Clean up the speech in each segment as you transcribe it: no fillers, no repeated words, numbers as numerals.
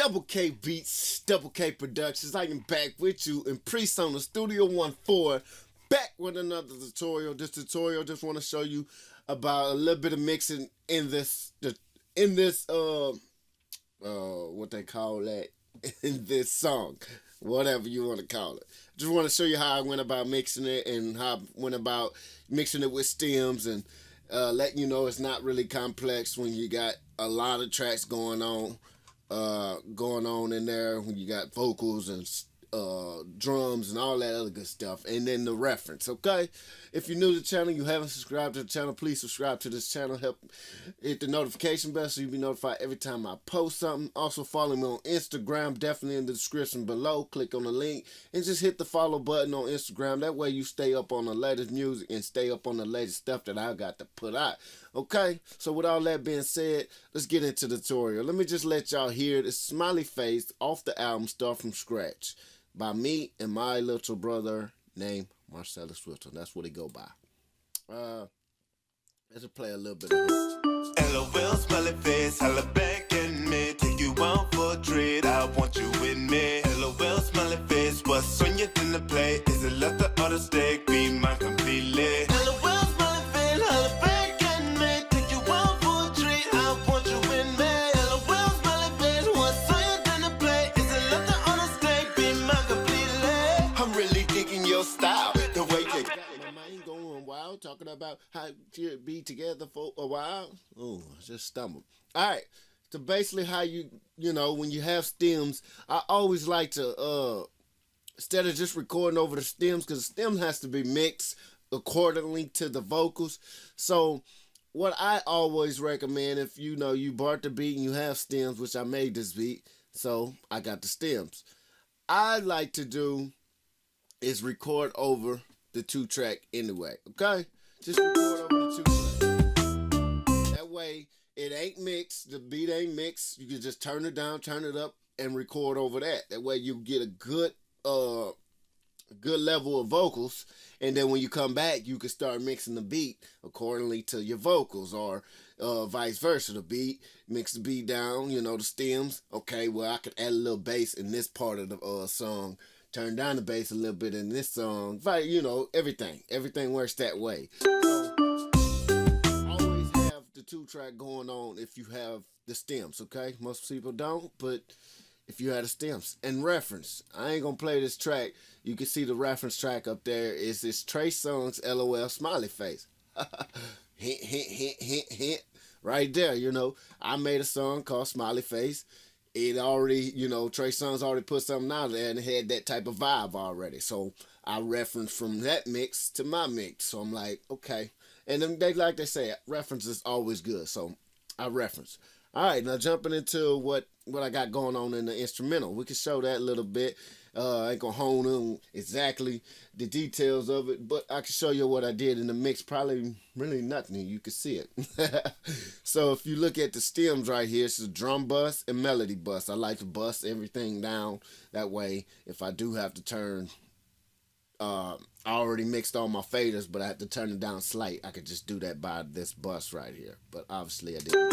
DoubleKBeats, Double K Productions. I am back with you in Pre-Sona Studio 1.4, back with another tutorial. This tutorial just want to show you about a little bit of mixing in this what they call that, in this song, whatever you want to call it. Just want to show you how I went about mixing it and how I went about mixing it with stems and letting you know it's not really complex when you got a lot of tracks going on in there, when you got vocals and drums and all that other good stuff, and then the reference. Okay, if you're new to the channel, you haven't subscribed to the channel, please subscribe to this channel. Help hit the notification bell so you'll be notified every time I post something. Also follow me on Instagram, definitely in the description below. Click on the link and just hit the follow button on Instagram. That way you stay up on the latest music and stay up on the latest stuff that I got to put out. Okay, so with all that being said, let's get into the tutorial. Let me just let y'all hear the Smiley Face off the album Start From Scratch by me and my little brother named Marcellus Wilton. That's what he go by. Let's just play a little bit of it. LOL, smiley face, holla back at me. Take you out for a treat, I want you with me. LOL, smiley face, what's on your dinner plate? Is it left or the steak? Be mine completely. LOL, smiley face, holla back at me. Take you out for a treat, I want you with me. LOL, smiley face, what's on your dinner plate? Is it left or the steak? Be mine completely. I'm really digging your style, the way you got my mind going wild, talking about how to be together for a while. Oh, I just stumbled. All right, so basically how you know, when you have stems, I always like to, instead of just recording over the stems, because the stem has to be mixed accordingly to the vocals. So what I always recommend, if you know you bought the beat and you have stems, which I made this beat, so I got the stems, I like to do is record over the 2-track anyway. Okay, just record over the 2-track. That way it ain't mixed, the beat ain't mixed. You can just turn it down, turn it up, and record over that. That way you get a good level of vocals, and then when you come back you can start mixing the beat accordingly to your vocals, or vice versa. The beat, mix the beat down, you know, the stems. Okay, well, I could add a little bass in this part of the song, turn down the bass a little bit in this song, you know, everything works that way. So always have the 2-track going on if you have the stems. Okay, most people don't, but if you had the stems. And reference, I ain't gonna play this track. You can see the reference track up there. Is this Trey Songz LOL Smiley Face. Hint, hint, hint, hint, hint. Right there, you know. I made a song called Smiley Face. It already, you know, Trey Songz already put something out there and it had that type of vibe already. So I referenced from that mix to my mix. So I'm like, okay. And then like they say, reference is always good. So I reference. All right, now jumping into what I got going on in the instrumental. We can show that a little bit. I ain't gonna hone in exactly the details of it, but I can show you what I did in the mix. Probably really nothing. You can see it. So if you look at the stems right here, it's a drum bus and melody bus. I like to bust everything down. That way, if I do have to turn, I already mixed all my faders, but I have to turn it down slight. I could just do that by this bus right here. But obviously I didn't.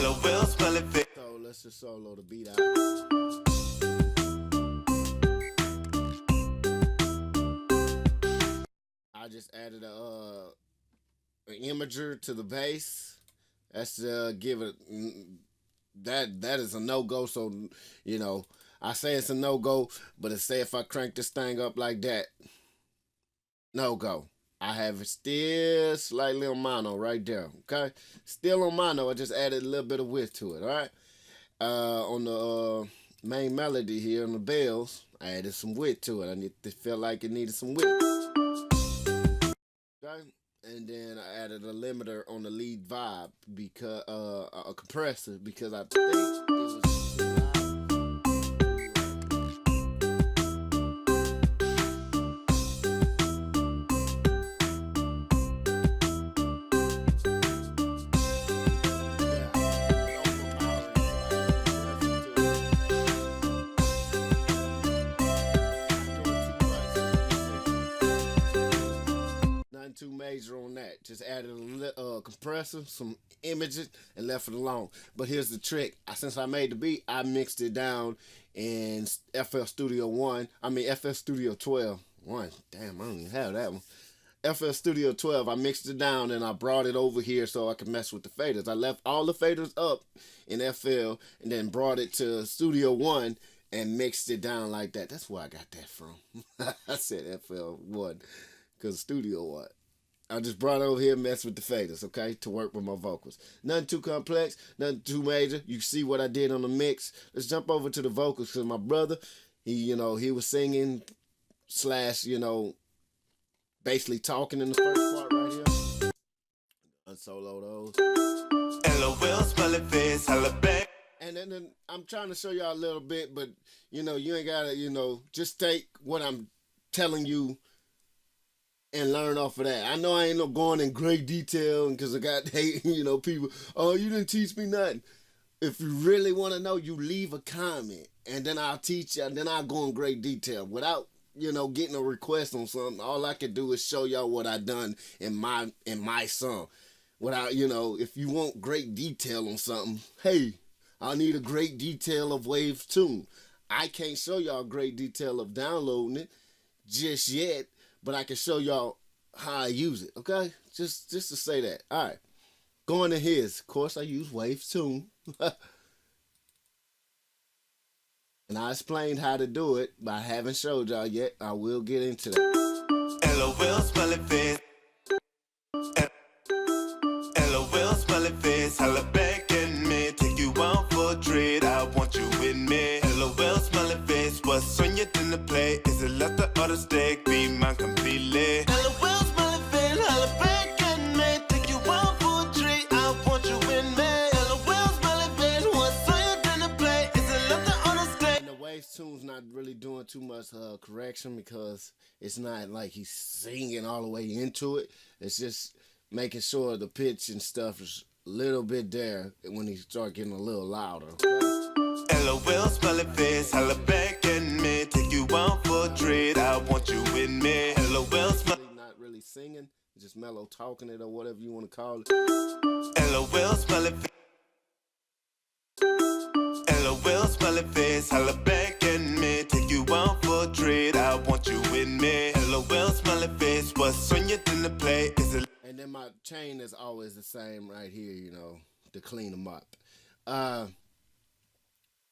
LOL, smiley face. So let's just solo the beat out. I just added an imager to the bass. That's give it that is a no-go. So you know, I say it's a no-go, but it say if I crank this thing up like that, no-go. I have it still slightly on mono right there. Okay, still on mono. I just added a little bit of width to it. All right, on the main melody here on the bells, I added some width to it. I need to feel like it needed some width. Okay, and then I added a limiter on the lead vibe, because a compressor, because I think it was too loud. Too major on that. Just added a compressor, some images, and left it alone. But here's the trick. Since I made the beat, I mixed it down in FL Studio 1. I mean FL Studio 12. Damn, I don't even have that one. FL Studio 12, I mixed it down and I brought it over here so I could mess with the faders. I left all the faders up in FL and then brought it to Studio 1 and mixed it down like that. That's where I got that from. I said FL 1 because Studio 1. I just brought it over here and messed with the faders, okay, to work with my vocals. Nothing too complex, nothing too major. You see what I did on the mix. Let's jump over to the vocals because my brother, he was singing slash, basically talking in the first part right here. Unsolo those. LOL, smiley face, holla back. And then I'm trying to show y'all a little bit, but you ain't gotta, just take what I'm telling you and learn off of that. I know I ain't no going in great detail because I got hate, people, oh, you didn't teach me nothing. If you really want to know, you leave a comment and then I'll teach you and then I'll go in great detail without getting a request on something. All I can do is show y'all what I done in my song. Without, if you want great detail on something, hey, I need a great detail of Wave Tune. I can't show y'all great detail of downloading it just yet, but I can show y'all how I use it, okay? Just to say that. All right. Going to his. Of course, I use Wave Tune. And I explained how to do it, but I haven't showed y'all yet. I will get into that. LOL, smiley face. LOL, smiley face. Holla back at me. Take you out for a treat. I want you with me. LOL, smiley face. What's on your dinner plate? Is it left or the steak? Be mine completely. LOL, smiley face. Holla back at me. Take you out for a treat. I want you with me. LOL, smiley face. What's on your dinner plate? Is it left or the steak? Wave Tune's not really doing too much correction because it's not like he's singing all the way into it. It's just making sure the pitch and stuff is a little bit there when he start getting a little louder. LOL, smiley face, holla back at me. Take you out for a treat. I want you with me. LOL, smiley. Not really singing, just mellow talking it or whatever you want to call it. LOL, smiley face. LOL, smiley face, holla back at me. Take you out for a treat. I want you with me. LOL, smiley face. What's on your dinner plate? Is it? And then my chain is always the same right here, to clean them up.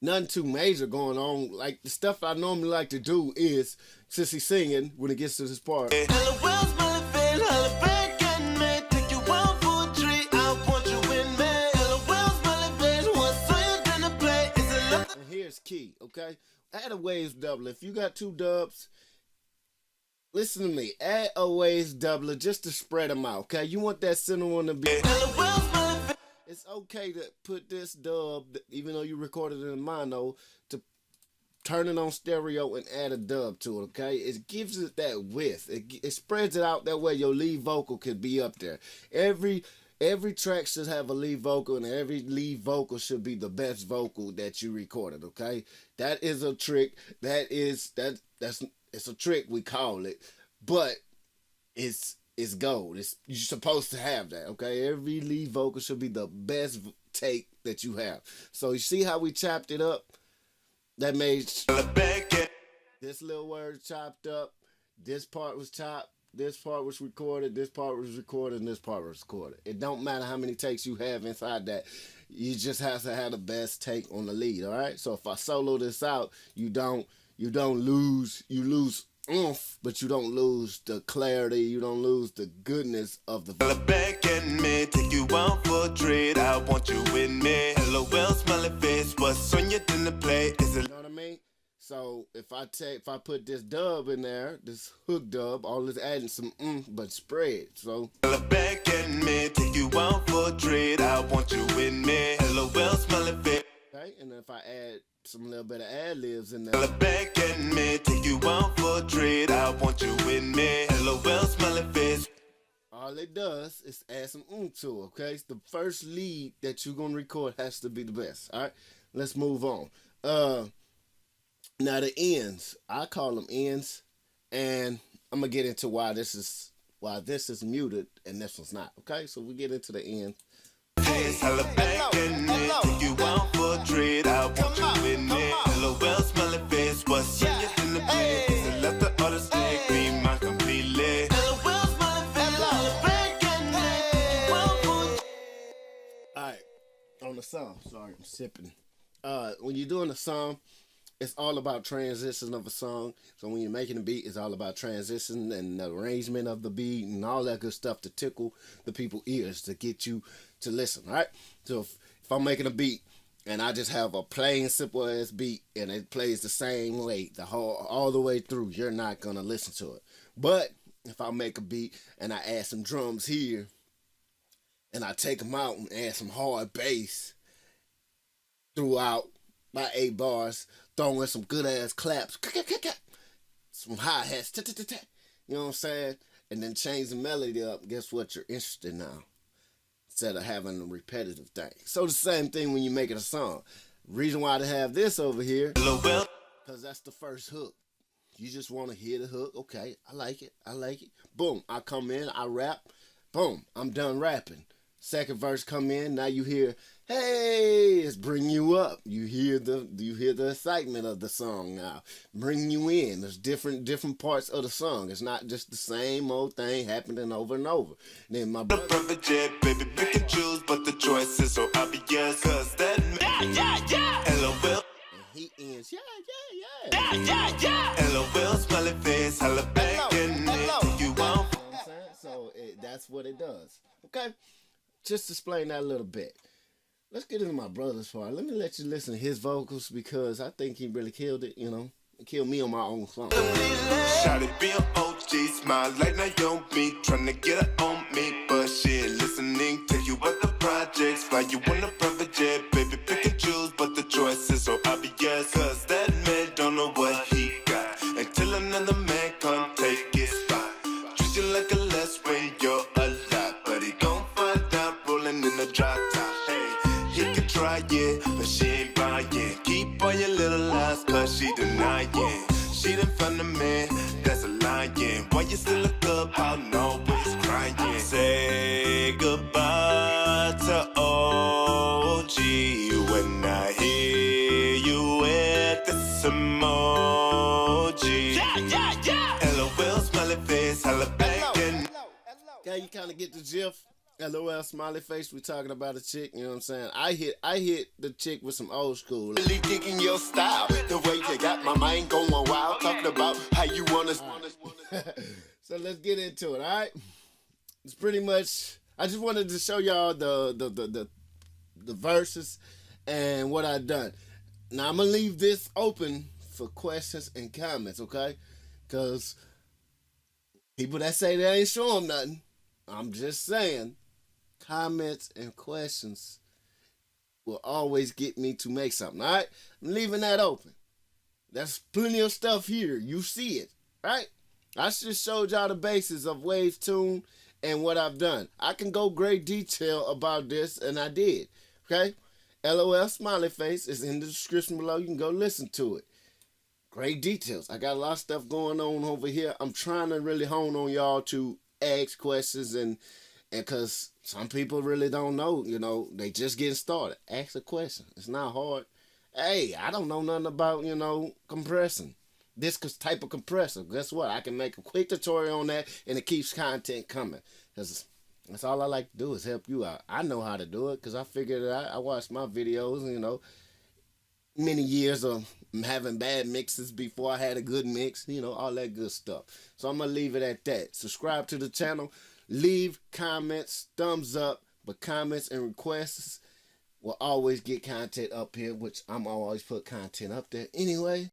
Nothing too major going on. Like the stuff I normally like to do is, since he's singing, when it gets to this part. LOL, smiley face, holla back at me. Take you out for a treat. I want you with me. LOL, smiley face. What's on your dinner plate? Is it left? And here's key, okay? Add a waves doubler. If you got two dubs, listen to me. Add a waves doubler just to spread them out, okay? You want that center one to be. It's okay to put this dub, even though you recorded it in mono, to turn it on stereo and add a dub to it, okay? It gives it that width. It spreads it out that way your lead vocal could be up there. Every track should have a lead vocal, and every lead vocal should be the best vocal that you recorded, okay? That is a trick. It's a trick, we call it, but it's gold. You're supposed to have that, okay? Every lead vocal should be the best take that you have. So you see how we chopped it up? That made this little word chopped up. This part was chopped. This part was recorded. This part was recorded. And this part was recorded. It don't matter how many takes you have inside that. You just have to have the best take on the lead, all right? So if I solo this out, you don't lose. You lose oomph, but you don't lose the clarity. You don't lose the goodness of the. Back at me, take you out for a treat. I want you with me. LOL, smiley face. What's on your dinner plate? Is it? You know what I mean? So if I put this dub in there, this hook dub, all this adding some but spread. So back at me, take you out for a treat. I want you with me. LOL, smiley face. Okay, and if I add some little bit of ad-libs in there. Back at me, take you out for a treat. I want you with me. LOL, smiley face. All it does is add some to it, okay? The first lead that you're going to record has to be the best, all right? Let's move on. Now the ends, I call them ends, and I'm going to get into why while this is muted and this one's not. Okay, so we get into the end. It's hella back in it. Take you out for a treat. I want you with me. LOL, smelling face. What's in your in the bed? So let the other stick be mine completely. LOL, smelling face. Hella back in it. Alright, on the song. Sorry, I'm sipping. When you're doing a song, it's all about transition of a song. So when you're making a beat, it's all about transition and the arrangement of the beat and all that good stuff to tickle the people's ears to get you to listen, right? So if I'm making a beat and I just have a plain simple ass beat and it plays the same way all the way through, you're not gonna listen to it. But if I make a beat and I add some drums here and I take them out and add some hard bass throughout my 8 bars, throwing some good ass claps, some hi-hats, you know what I'm saying? And then change the melody up. Guess what? You're interested now, instead of having a repetitive thing. So the same thing when you're making a song. Reason why I have this over here, because that's the first hook. You just want to hear the hook. Okay, I like it. Boom, I come in, I rap. Boom, I'm done rapping. Second verse come in, now you hear, hey, it's bringing you up. You hear the excitement of the song now, bringing you in. There's different parts of the song. It's not just the same old thing happening over and over. And then my brother, baby, pick and choose, but the choice is so obvious. Cause that LOL. And he ends, yeah. LOL, smelling face, hella back in it. Take you out. You know what I'm saying? So that's what it does. Okay, just explain that a little bit. Let's get into my brother's part. Let me let you listen to his vocals because I think he really killed it, you know. He killed me on my own song. Shout it, be an OG, smile like Naomi, tryna get her on me, but shit, listening to you at the projects, fly you on a private jet, baby, pick and choose, but the choice is so obvious, cause that man don't know what he got, until another man come take his spot, treat you like a less when you're alive, but he gon' find out rolling in the drop top, hey, he can try it, but she ain't buying, keep all your little lies, cause she denying, she done found a man that's a lion, why you still look up, I'm always crying, say goodbye to OG, when I hear you with this emoji, LOL, smiley face, hella back in. Okay, you kind of get the gif. LOL, smiley face. We talking about a chick. You know what I'm saying? I hit the chick with some old school. Really digging your style, the way you got my mind going wild, talking about how you wanna. So let's get into it. All right. It's pretty much. I just wanted to show y'all the verses and what I done. Now I'm gonna leave this open for questions and comments. Okay? Because people that say they ain't show them nothing. I'm just saying, comments and questions will always get me to make something, all right? I'm leaving that open. There's plenty of stuff here. You see it, right? I just showed y'all the basis of Waves Tune and what I've done. I can go great detail about this, and I did, okay? LOL smiley face is in the description below. You can go listen to it. Great details. I got a lot of stuff going on over here. I'm trying to really hone on y'all to ask questions and because some people really don't know, you know, they just getting started. Ask a question. It's not hard. Hey, I don't know nothing about, you know, compressing. This type of compressor. Guess what? I can make a quick tutorial on that and it keeps content coming. Because that's all I like to do is help you out. I know how to do it because I figured it out. I watched my videos, you know, many years of having bad mixes before I had a good mix, you know, all that good stuff. So I'm going to leave it at that. Subscribe to the channel. Leave comments, thumbs up, but comments and requests will always get content up here, which I'm always put content up there anyway.